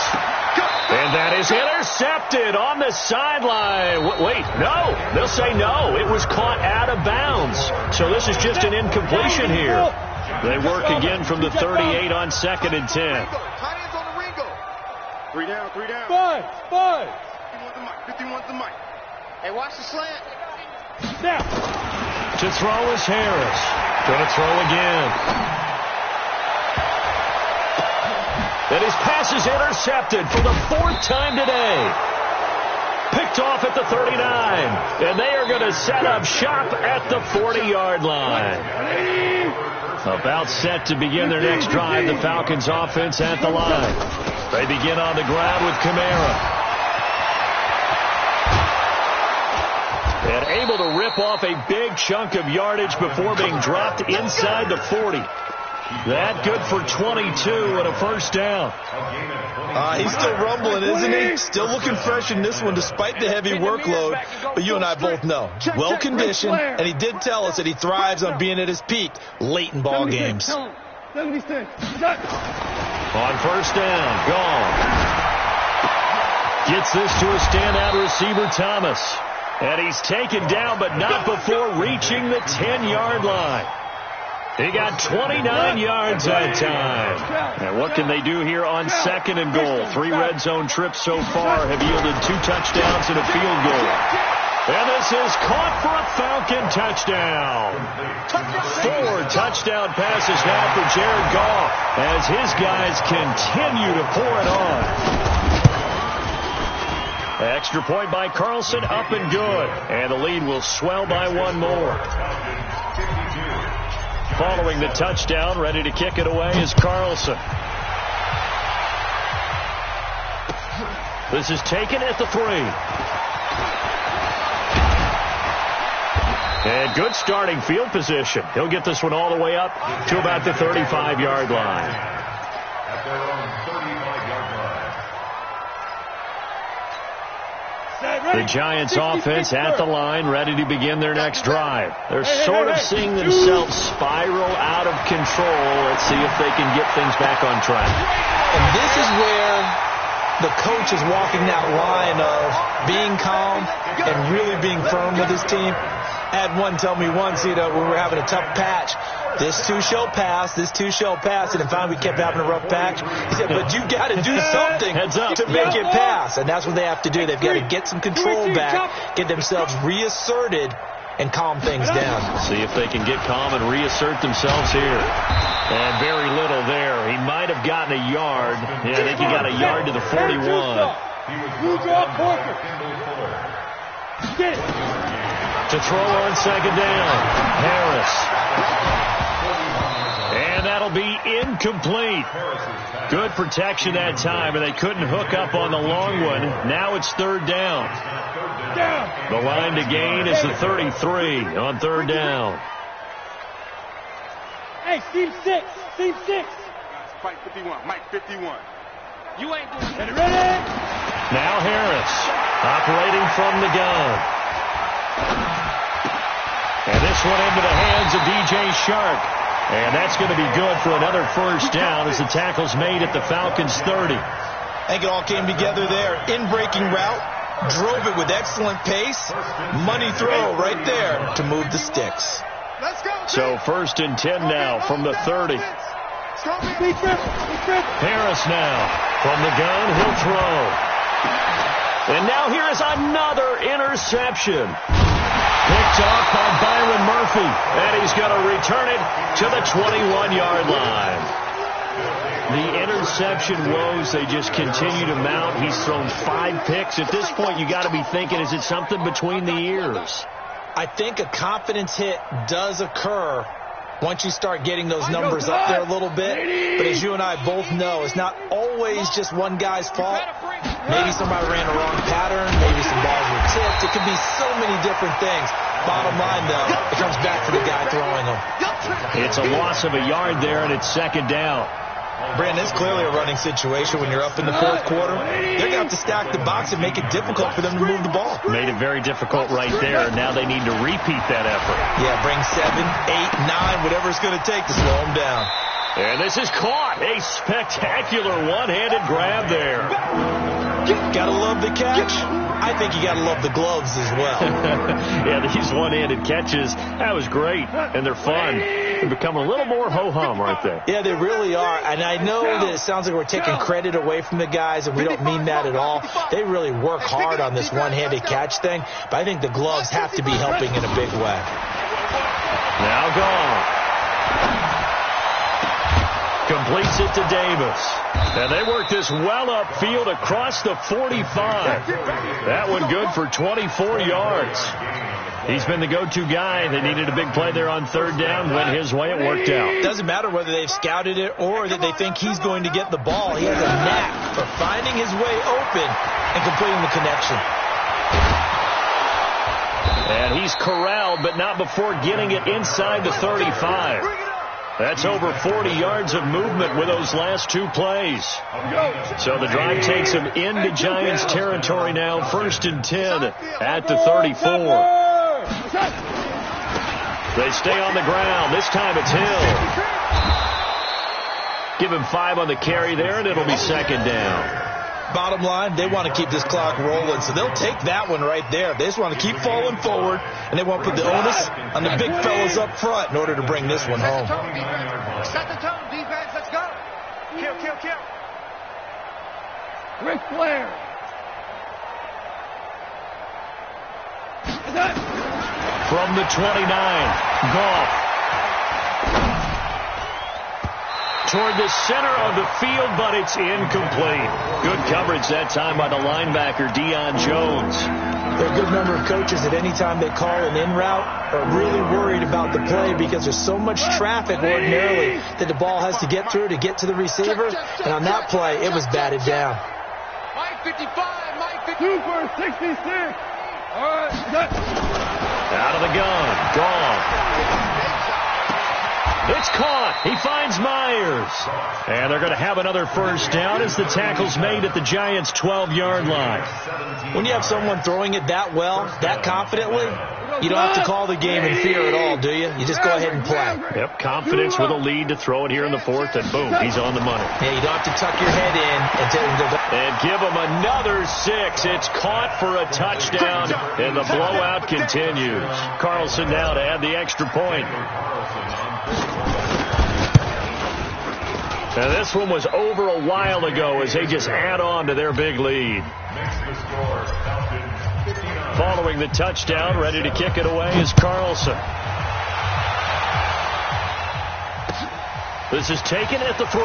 And that is intercepted on the sideline. Wait, no. They'll say no. It was caught out of bounds. So this is just an incompletion here. They work again from the 38 on 2nd and 10. Tight ends on the Ringo. 3 down, 3 down. 5. 51's the mic. Hey, watch the slant. Now. To throw is Harris. Going to throw again. And his pass is intercepted for the 4th time today. Picked off at the 39. And they are going to set up shop at the 40-yard line. About set to begin their next drive, the Falcons offense at the line. They begin on the ground with Kamara. And able to rip off a big chunk of yardage before being dropped inside the 40. That good for 22 and a first down. He's still rumbling, isn't he? Still looking fresh in this one despite the heavy workload. But you and I both know, well-conditioned, and he did tell us that he thrives on being at his peak late in ball games. On first down, gone. Gets this to a standout receiver, Thomas. And he's taken down, but not before reaching the 10-yard line. He got 29 yards that time. And what can they do here on 2nd and goal? 3 red zone trips so far have yielded 2 touchdowns and a field goal. And this is caught for a Falcon touchdown. 4 touchdown passes now for Jared Goff as his guys continue to pour it on. Extra point by Carlson, up and good. And the lead will swell by 1 more. Following the touchdown, ready to kick it away is Carlson. This is taken at the 3. And good starting field position. He'll get this one all the way up to about the 35-yard line. At their own 35-yard line. The Giants offense at the line, ready to begin their next drive. They're sort of seeing themselves spiral out of control. Let's see if they can get things back on track. And this is where the coach is walking that line of being calm and really being firm with his team. I had one tell me once, when we were having a tough patch, this too shall pass, this too shall pass. And in fact, we kept having a rough patch. He said, but you got to do something to make it pass. And that's what they have to do. They've got to get some control back, get themselves reasserted, and calm things down. See if they can get calm and reassert themselves here. And very little there. He might have gotten a yard. Yeah, I think he got a yard to the 41. To throw on 2nd down, Harris. And that'll be incomplete. Good protection that time, and they couldn't hook up on the long one. Now it's 3rd down. The line to gain is the 33 on 3rd down. Hey, Steve 6. Steve 6. Mike 51. Mike 51. You ain't going to ready? Now Harris operating from the gun. And this one into the hands of DJ Shark. And that's going to be good for another first down as the tackle's made at the Falcons 30. I think it all came together there. In-breaking route, drove it with excellent pace. Money throw right there to move the sticks. Let's go. So 1st and 10 now from the 30. Harris now from the gun. He'll throw. And now here is another interception. Picked off by Byron Murphy. And he's going to return it to the 21-yard line. The interception woes, they just continue to mount. He's thrown 5 picks. At this point, you got to be thinking, is it something between the ears? I think a confidence hit does occur once you start getting those numbers up there a little bit. But as you and I both know, it's not always just one guy's fault. Maybe somebody ran a wrong pattern. Maybe some balls were tipped. It could be so many different things. Bottom line, though, it comes back to the guy throwing them. It's a loss of a yard there, and it's 2nd down. Brandon, it's clearly a running situation when you're up in the 4th quarter. They're going to have to stack the box and make it difficult for them to move the ball. Made it very difficult right there. Now they need to repeat that effort. Yeah, bring 7, 8, 9, whatever it's going to take to slow them down. And this is caught. A spectacular one-handed grab there. Gotta love the catch. I think you gotta love the gloves as well. Yeah, these one-handed catches, that was great. And they're fun. They're becoming a little more ho-hum right there. Yeah, they really are. And I know that it sounds like we're taking credit away from the guys, and we don't mean that at all. They really work hard on this one-handed catch thing, but I think the gloves have to be helping in a big way. Now gone. Completes it to Davis. And they work this well upfield across the 45. That one good for 24 yards. He's been the go-to guy. They needed a big play there on 3rd down. Went his way. It worked out. Doesn't matter whether they've scouted it or that they think he's going to get the ball. He has a knack for finding his way open and completing the connection. And he's corralled, but not before getting it inside the 35. That's over 40 yards of movement with those last 2 plays. So the drive takes him into Giants territory now. 1st and 10 at the 34. They stay on the ground. This time it's Hill. Give him 5 on the carry there, and it'll be 2nd down. Bottom line, they want to keep this clock rolling, so they'll take that one right there. They just want to keep falling forward, and they want to put the onus on the big fellas up front in order to bring this one home. Set the tone, defense. Let's go. Kill, kill, kill. Ric Flair. From the 29, Goff. Toward the center of the field, but it's incomplete. Good coverage that time by the linebacker, Deion Jones. There are a good number of coaches that any time they call an in route are really worried about the play because there's so much traffic ordinarily that the ball has to get through to get to the receiver. And on that play, it was batted down. Mike 55, Mike 55. 2 for 66. All right, out of the gun, gone. It's caught. He finds Myers. And they're going to have another 1st down as the tackle's made at the Giants' 12-yard line. When you have someone throwing it that well, that confidently, you don't have to call the game in fear at all, do you? You just go ahead and play. Yep, confidence with a lead to throw it here in the 4th, and boom, he's on the money. Yeah, you don't have to tuck your head in and give him another 6. It's caught for a touchdown, and the blowout continues. Carlson now to add the extra point. Now this one was over a while ago as they just add on to their big lead. Following the touchdown, ready to kick it away is Carlson. This is taken at the 3.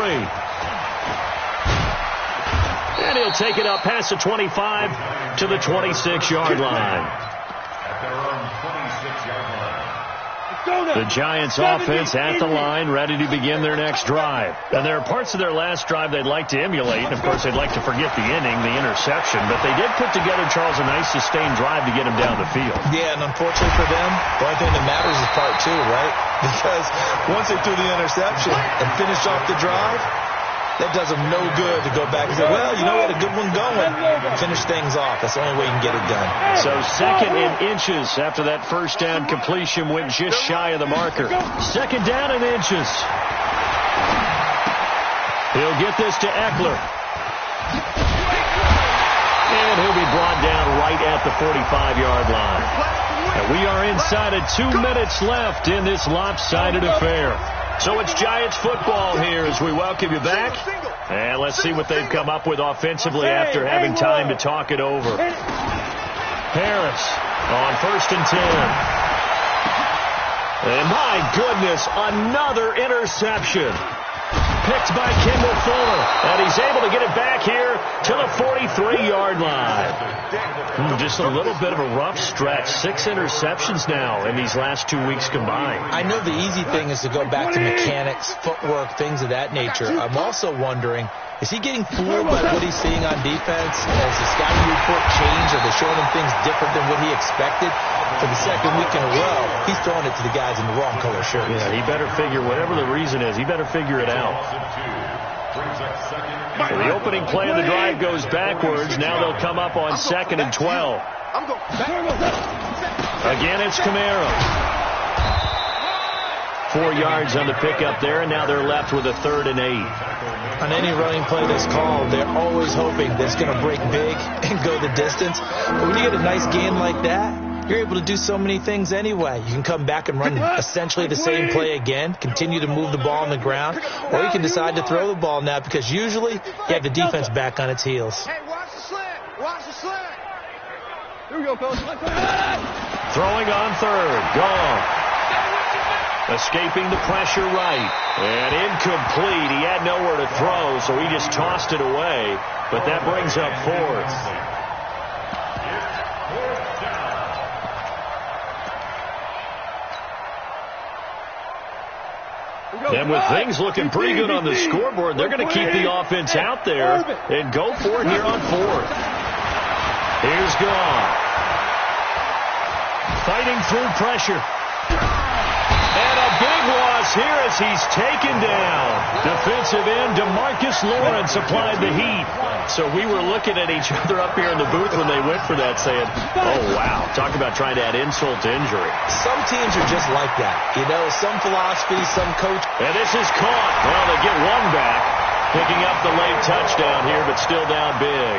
And he'll take it up past the 25 to the 26-yard line. At their own 26-yard line. The Giants offense at the line, ready to begin their next drive. And there are parts of their last drive they'd like to emulate. And, of course, they'd like to forget the inning, the interception. But they did put together, Charles, a nice sustained drive to get him down the field. Yeah, and unfortunately for them, the only thing that matters is part 2, right? Because once they threw the interception and finished off the drive, that does them no good to go back and say, well, you know what, a good one going. Finish things off. That's the only way you can get it done. So 2nd in inches after that 1st down completion went just shy of the marker. 2nd down in inches. He'll get this to Eckler. And he'll be brought down right at the 45-yard line. And we are inside of 2 minutes left in this lopsided affair. So it's Giants football here as we welcome you back. And let's see what they've come up with offensively after having time to talk it over. Harris on 1st and 10. And my goodness, another interception. picked by Kendall Fuller. And he's able to get it back here to the 43-yard line. Just a little bit of a rough stretch. 6 interceptions now in these last 2 weeks combined. I know the easy thing is to go back to mechanics, footwork, things of that nature. I'm also wondering, is he getting fooled by what he's seeing on defense? Has the scouting report changed? Are they showing him things different than what he expected? For the second week in a row, he's throwing it to the guys in the wrong color shirts. Yeah, he better figure, whatever the reason is, he better figure it out. So the opening play of the drive goes backwards. Now they'll come up on 2nd and 12. Again, it's Kamara. 4 yards on the pickup there, and now they're left with a 3rd and 8. On any running play that's called, they're always hoping that it's going to break big and go the distance. But when you get a nice gain like that, you're able to do so many things anyway. You can come back and run essentially the same play again, continue to move the ball on the ground, or you can decide to throw the ball now because usually you have the defense back on its heels. Hey, watch the slant. Watch the slant. Here we go, fellas. Throwing on 3rd. Gone. Escaping the pressure right. And incomplete. He had nowhere to throw, so he just tossed it away. But that brings up 4th. And with things looking pretty good on the scoreboard, they're going to keep the offense out there and go for it here on 4th. Here's Gone. Fighting through pressure. And a big loss here as he's taken down. Defensive end DeMarcus Lawrence applied the heat. So we were looking at each other up here in the booth when they went for that saying, oh, wow, talk about trying to add insult to injury. Some teams are just like that. You know, some philosophy, some coach. And this is caught. Well, they get one back, picking up the late touchdown here, but still down big.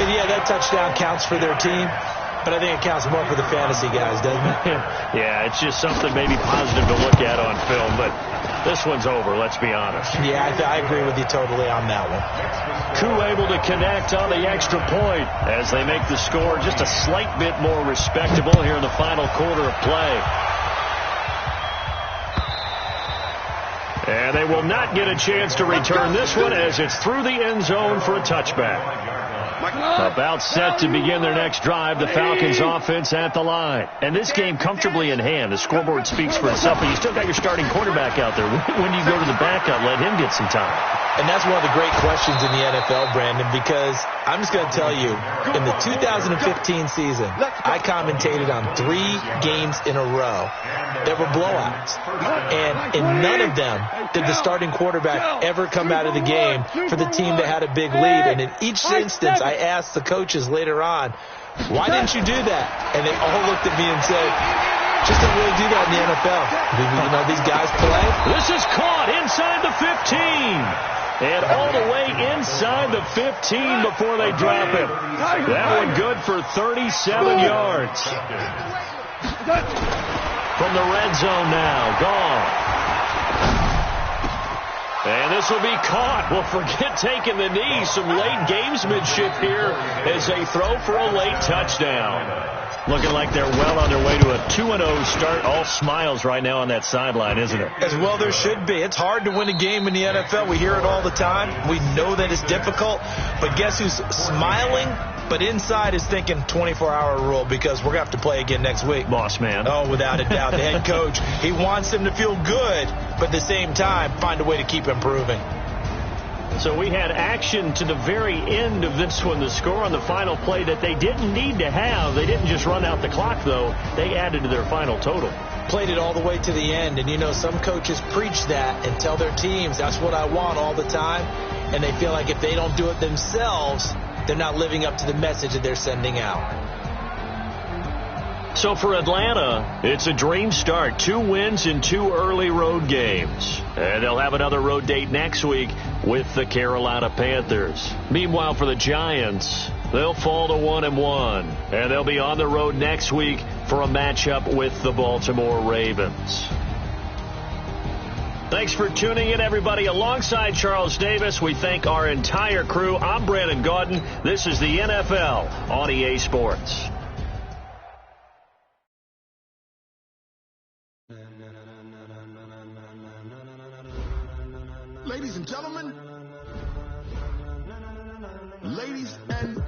And yeah, that touchdown counts for their team. But I think it counts more for the fantasy guys, doesn't it? Yeah, it's just something maybe positive to look at on film, but this one's over, let's be honest. Yeah, I agree with you totally on that one. Koo able to connect on the extra point as they make the score just a slight bit more respectable here in the final quarter of play. And they will not get a chance to return this one as it's through the end zone for a touchback. About set to begin their next drive, the Falcons offense at the line. And this game comfortably in hand. The scoreboard speaks for itself, but you still got your starting quarterback out there. When you go to the backup, let him get some time. And that's one of the great questions in the NFL, Brandon, because I'm just going to tell you, in the 2015 season, I commentated on 3 games in a row that were blowouts. And in none of them did the starting quarterback ever come out of the game for the team that had a big lead. And in each instance, I asked the coaches later on, why didn't you do that? And they all looked at me and said, just don't really do that in the NFL. You know, these guys play. This is caught inside the 15. And all the way inside the 15 before they drop it. That one good for 37 yards. From the red zone now, Gone. And this will be caught. Well, forget taking the knee. Some late gamesmanship here as they throw for a late touchdown. Looking like they're well on their way to a 2-0 start. All smiles right now on that sideline, isn't it? As well there should be. It's hard to win a game in the NFL. We hear it all the time. We know that it's difficult. But guess who's smiling? But inside is thinking 24-hour rule because we're going to have to play again next week. Boss man. Oh, without a doubt. The head coach, he wants them to feel good, but at the same time, find a way to keep improving. So we had action to the very end of this one. The score on the final play that they didn't need to have. They didn't just run out the clock, though. They added to their final total. Played it all the way to the end. And, you know, some coaches preach that and tell their teams, that's what I want all the time. And they feel like if they don't do it themselves, they're not living up to the message that they're sending out. So for Atlanta, it's a dream start. 2 wins in 2 early road games. And they'll have another road date next week with the Carolina Panthers. Meanwhile, for the Giants, they'll fall to 1-1. And they'll be on the road next week for a matchup with the Baltimore Ravens. Thanks for tuning in, everybody. Alongside Charles Davis, we thank our entire crew. I'm Brandon Gaudin. This is the NFL on EA Sports. Ladies and gentlemen, ladies and